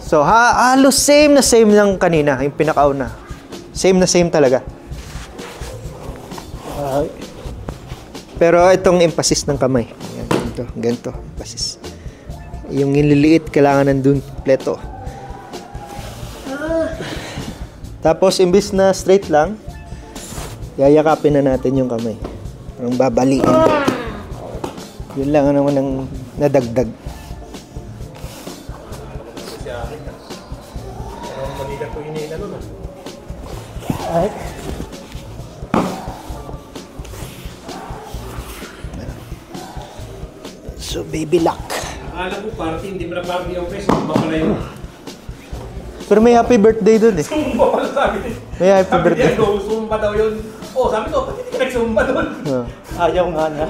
So, halos same na same lang kanina, yung pinakauna. Same na same talaga. Pero itong emphasis ng kamay. Ayan, ganito, emphasis. Yung nililiit, kailangan nandun, kompleto. Tapos, imbis na straight lang, yayakapin na natin yung kamay. Parang babaliin. Yun lang naman ang nadagdag. Ay. So, baby lock. Akala ko party, hindi mo na party yung face, ba pala yun? Pero may happy birthday dun eh. Sumba pala sabi niya. May happy birthday. Sabi niya, sumba daw yun. Oh, sabi ko, pati hindi ka nagsumba dun. Ayaw nga na.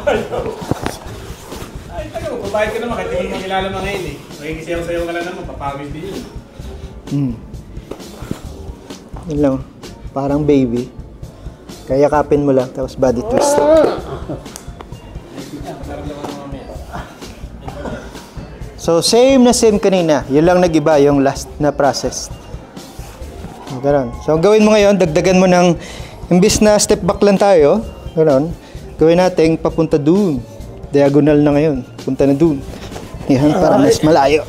Ay, tayo, babayad ka naman, kahit hindi mo makilala mga ngayon eh. Makikisayaw-sayaw ka lang naman, papawis din yun. Yun lang. Parang baby. Kaya yakapin mo lang, tapos body twist. So, same na same kanina. Yun lang nag-iba, yung last na process. Ganun. So, ang gawin mo ngayon, dagdagan mo ng, imbis na step back lang tayo, ganun, gawin natin papunta dun. Diagonal na ngayon. Punta na dun. Yan, para mas malayo.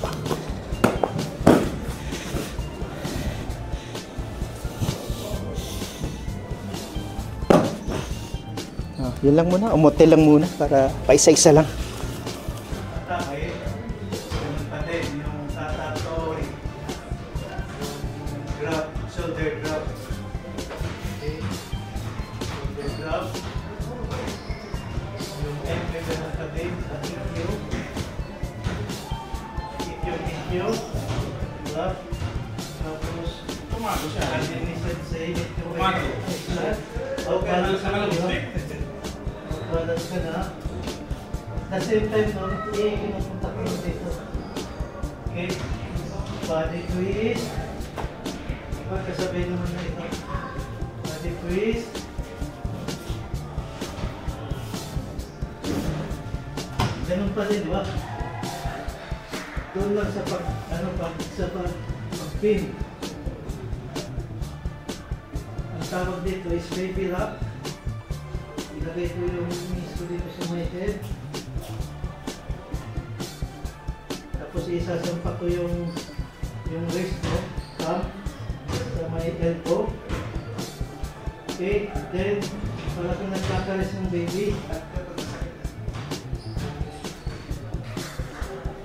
Yun lang muna. Umotel lang muna para paisa-isa lang. Balance ka na. At the same time, no, kinupunta ko dito. Okay? Body twist. Pagkasabay naman na ito. Body twist. Ganun pa din, di ba? Doon lang sa pag-pin. Ang tawag dito is baby lock. Ilagay ko yung knees ko dito sa my head. Tapos isasampa ko yung wrist ko, thumb, sa my elbow. Okay, then para kung nagkakalis ng baby.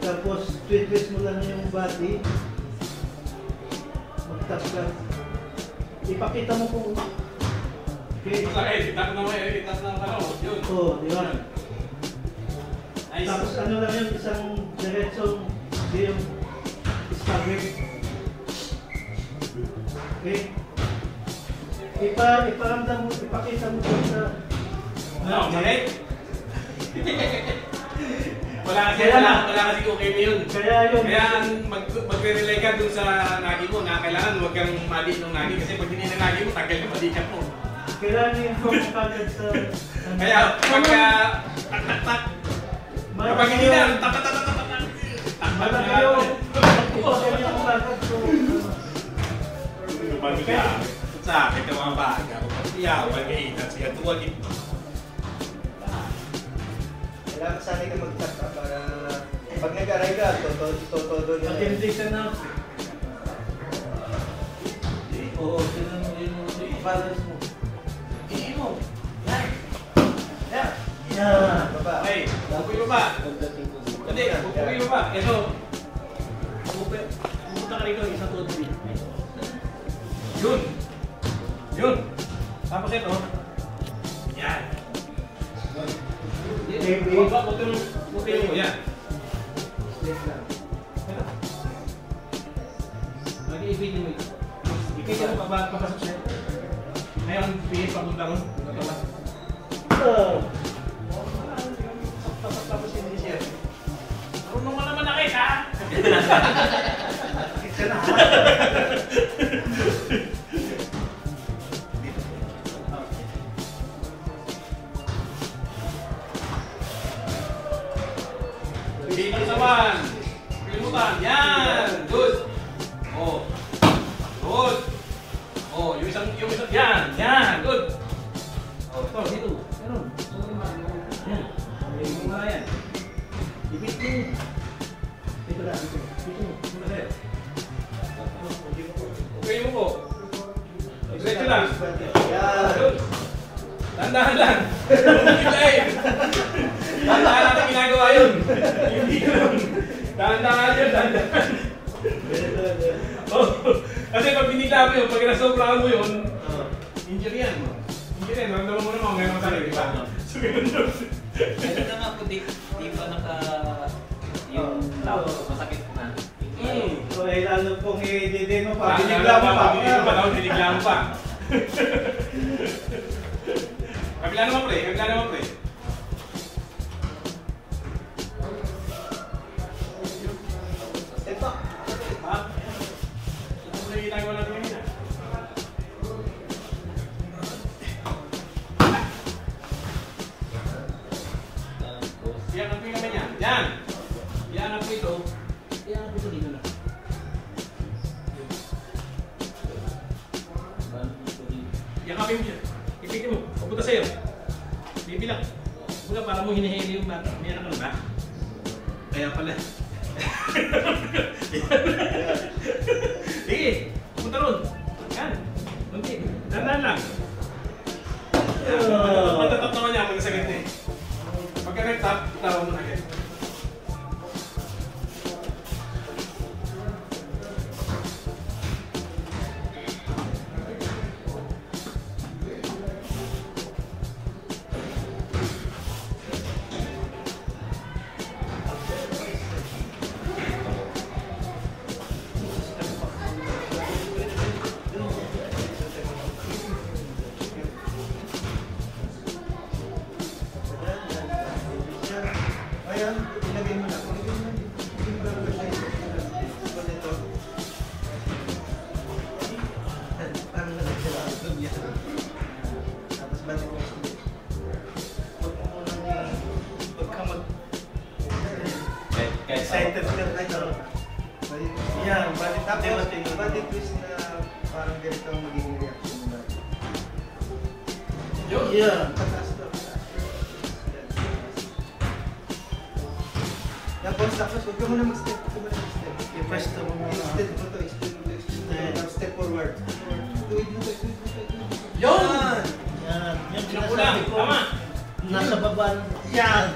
Tapos twist mo lang yung body. Mag-tap lang. Ipakita mo kung okay. Itas na yun. Oo, di ba? Nice. Tapos ano lang yun, isang diretsong yung stagger. Okay? Iparamdam mo, ipakita mo dun sa... Ano, okay? Wala kasi okay na yun. Kaya yun. Kaya magre-relay ka dun sa nagi mo na kailangan huwag kang mali ng nagi kasi pag hindi na nagi mo, tagal na mali ka mo. Kailangan yung kagad sa... Kaya pagka tak-tak-tak, kapag hindi na, tak-tak-tak-tak-tak, malaki yung... Ipagyan yung kagad so... Kaya sa akin ka mga baga, iyawan ka itas, kaya tuwagin mo. Kailangan sanay ka mag-tap para pag nag-aray ka, todo na. Matindi ka na. Oo, tinan mo yung balance mo. Hindi mo. Yan. Yan. Yan. Baba. Okay, bukoy mo ba? Hindi, bukoy mo ba? Ito. Pumunta ka rito, isang tuod din. Yun. Yun. Tapos ito. Yan. Bukoy mo, yan. Mag-i-ibigin mo ito. Ikay mo papasok siya. Ngayon, pihit papunta ron. Tapos hindi siya. Marunong mo naman na kayo, ha? Isa na, ha? Dito naman. Kalimutan. Yan. Good. Dahan-dahan lang. Bumiglayin. Dahan-dahan natin ginagawa yun. Hindi yun. Dahan-dahan yun, dahan-dahan. Kasi pag binigla mo yun, pag nasobrahan mo yun, injury yan. Injury yan. Ramdaman mo naman ngayon masakit, di ba? So, ganun yun. Ito na nga po, di ba yung tao masakit na. So, lalo pong i-dede mo pa. Binigla mo pa. Binigla mo pa. Kabila naman pre, kabila naman pre. Ito. Ha? Ito na yung ginagawa natin kanina. Iyangan po yung kamay niya. Yan! Iyangan po ito. Iyangan po ito dito na. Yakapin mo siya. Ipitin mo. Papunta sa'yo. Bibilang. Baga para mo hinihili yung bata. May anak ka na ba? Kaya pala. Sige. Punta ron. Yan. Kunti. Dandan lang. Matatap naman niya pag sa ganito eh. Pagka-rectap, tawa mo na agad. Ayan, ilagay mo na. Ilagay mo na. Hindi mo gagawin siya. Ito. Parang nagkala. Tapos balik mo. Huwag mo muna huwag ka excited ka na ito. Yan, balik tapos. Balik twist na parang ganito ang magiging reaction mo na. Yan. Pataas to. Tapos, huwag ka muna mag-step. I-pwesto mo muna. Extend mo to, step forward. Tuwid mo to, Yun! Yan. Yan, Pinakulang. Tama. Nasa baba. Yan!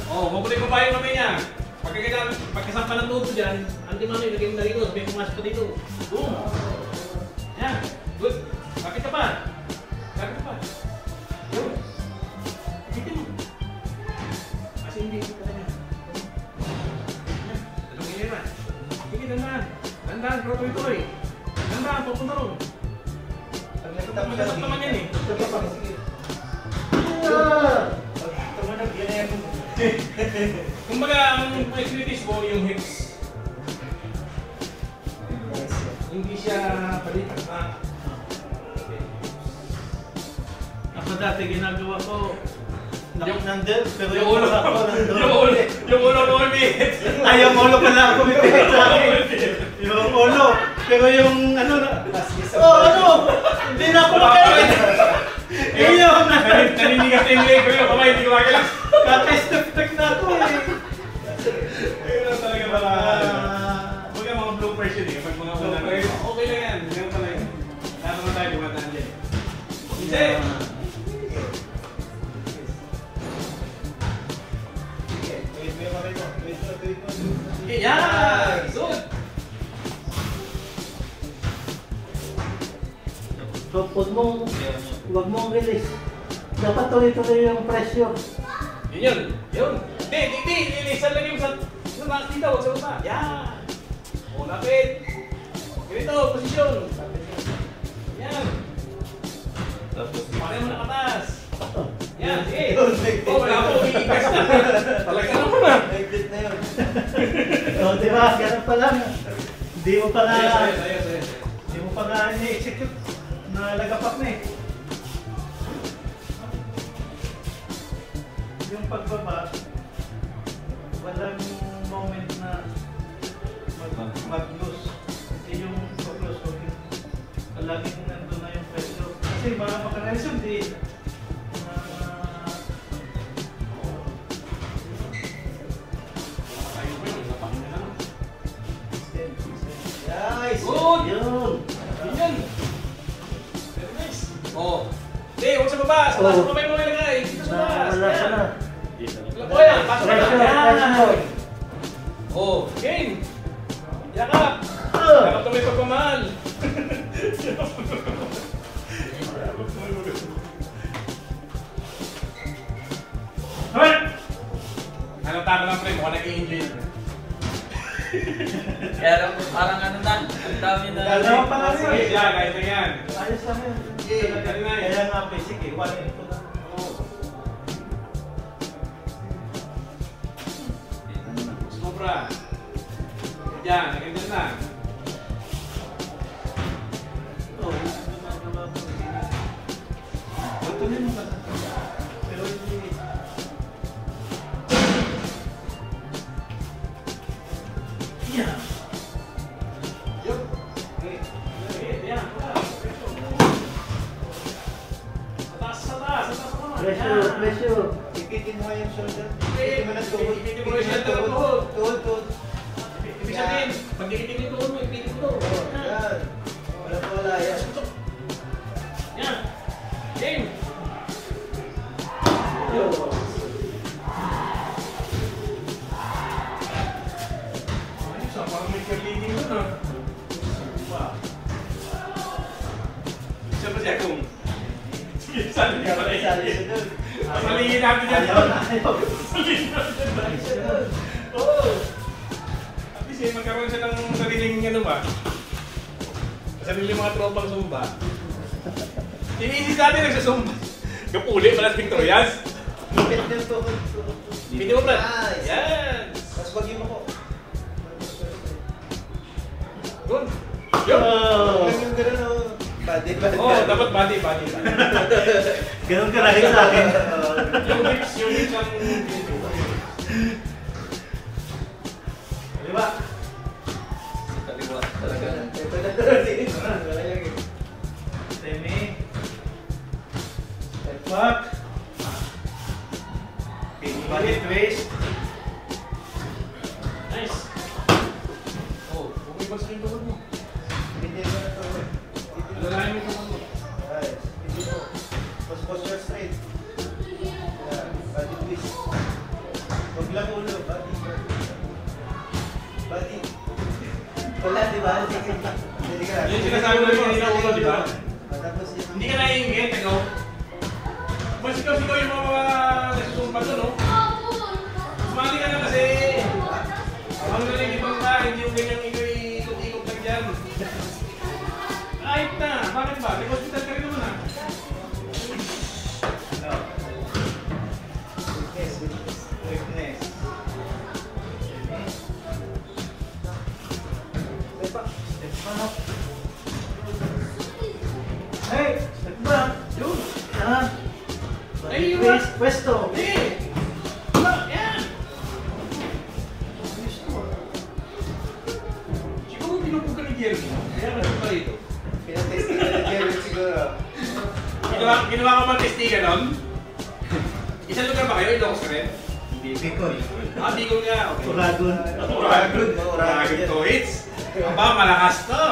Oh, mabuti mo pa yung kamay niya. Pagkasampa ng tuhod mo dyan, anti-mano ilagay mo na rito. Sabihin mo mas pa dito. Boom! Yan. Good. Kapit ka pa. Kapit ka pa. Yun. Kapitin mo. Kasi hindi ka na yan. Dalawang hilira. Sige, dandaan. Dandaan, pero tuloy-tuloy. Dandaan, pupunta ron. Magkasap naman yan eh. Tumanag yan. Kumbaga, ang activities mo yung hips. Hindi siya palitan. Ako dati ginagawa ko, nandun, pero Yung ulo yung ulo mo umipit. Ay, yung ulo pala ako umipit sa akin. Yung ulo, pero yung ano na, hindi na ako makain. Yun! Naninigas na yung leg ko yun, kamay hindi ko makakilak. Kaka-step-step na ako eh. Ayun lang talaga pala. Huwag yung mga bloopers yun eh. Pag mga unang okay lang yan. Ganun pala yun. Lahat naman tayo dumataan dyan. Hindi! Yan! Good! So, huwag mong release. Dapat tuloy-tuloy yung pressure. Yun! Hindi! Lilisan lang yung sa dito, huwag sa baba. Yan! O, lapit! Ganito, posisyon! Yan! Pareho mo nakatas! Yan, sige! O, wala po, iigas na! Talaga na mo na! Exit na yun. O, di ba? Ganun pa lang. Hindi mo pa nga, Ayos. hindi mo pa nga ni-execute. Nalagapak na eh. Yung pagbaba, walang moment na mag-lose. Hindi yung mag-lose. Laging nandun na yung pressure. Kasi mga makareason din. Good! Yun! Yun! Very nice! Oh! Hindi! sa baba. Sa taas Oo. ng kamay mo ilagay. Dito sa taas. Wala ka na. Wala po yan. Pasok na. Pressure, Yan. pressure. Oh, game. Yakap. Yakap na may pagmamahal. Halata ka lang, pre. Mukhang nag-i-enjoy. Kaya lang po, parang ano na, ang dami na. Dalawa pa nga Sige, siya. siya, guys, na yan. Ayos lang yun. Kaya nga basic eh. One input lang. Sobra. Yan, nagandyan na. Oo, gumagawa ko. Tuloy mo ba? Pero hindi. Yeah. Yup. Okay. Yan, wala. Sa taas, sa taas, sa taas ako naman. Pressure, Yan. pressure. Ipitin mo yung shoulder. Ipitin mo ng tuhod. Ipitin mo yung shoulder ng tuhod. Tuhod, tuhod. Ibig sabihin, pag dikitin yung tuhod mo, ipitin mo. Yan. Wala pa wala yan. Yan. Game. Ayos ah, parang may cheerleading doon ah. Wow. Siya ba siya kung... Sige, sali ka pala Sali siya dun. Pasalingin natin yan. Ayaw na, ayaw. Pasalingin natin yan. Oo. At least eh, magkaroon siya ng sariling ano ba? Sariling mga tropang sumba. Iniisis natin nagsasumba. Kapuli pala sa Victorias. Ipit yung tuhod. Pindi mo, Brad. Nice. Yan. Tapos bagay mo ko. Good. Yun. Oh. Yung gano'n o. Body, body. Oh, dapat body. Ganun ka rin sa akin. Yung hips ang... Di ba? Kaliwa talaga. Ito na doon. Wala yan. Semi. Step back. Body twist. Nice. Oh, bumay ba sa yung tuhod mo? Ipitin mo na tuhod. Alalahin mo yung tuhod mo. Nice. Ipitin mo. Tapos posture straight. Yan. Body twist. Huwag lang ulo. Body. Body. Wala, di ba? Sige. Hindi ka. Yung sinasabi mo kanina ulo, di ba? Tapos yun. Hindi ka naiingit, ano? Mas ikaw yung mga nasusumpa doon, no? Sumali ka na kasi. Ang nalilibang ka, hindi yung ganyang ikot-ikot lang dyan. Kahit na, bakit ba? May hospital ka rin naman ah. Weakness, weakness. Weakness. Step back. Step back. Hey! Step back. Yun. Yan. Ay, Body yun. twist. Pwesto. Eh! Diba? Yan! Siguro pinupog ka ni Jeremy. Kaya nasa pa rito. Pinatesting ka na Jerry siguro. Ginawa ka ba testigan nun? Isang lugar ba kayo? Ilocos ka rin? Bicol. Ah, Bicol nga. Okay. Uragon. Uragon. Uragon to hits. Aba, malakas to.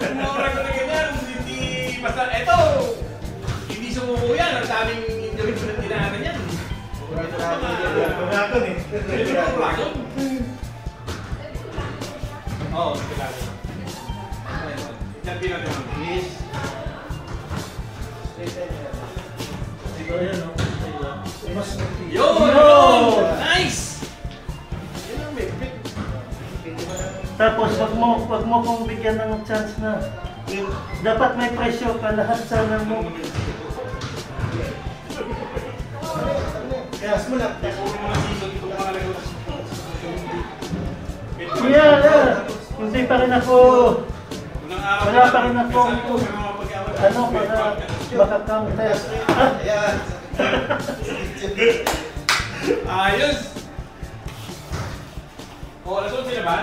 Kung Uragon na ganyan, hindi basta, eto! Hindi sumuko yan. Ang daming injury ko na tinaanan yan. Uragon eh. Uragon? Oo, kilala. Champion natin ang Please. Straight ahead. Siguro yan, no? Mas Yun! Yun! Nice! Yan ang may fit. Pwede mo na. Tapos wag mo kong bigyan ng chance na dapat may presyo ka lahat sana mo. Kaya mo na. Puro mga season ito mga nagawa. Yeah. Hindi pa rin ako Unang araw Wala pa rin ako. Sabi ko, may mga pag-awal. ano para makakountest. Ayan. Ayos! Oh, alas 11 na ba?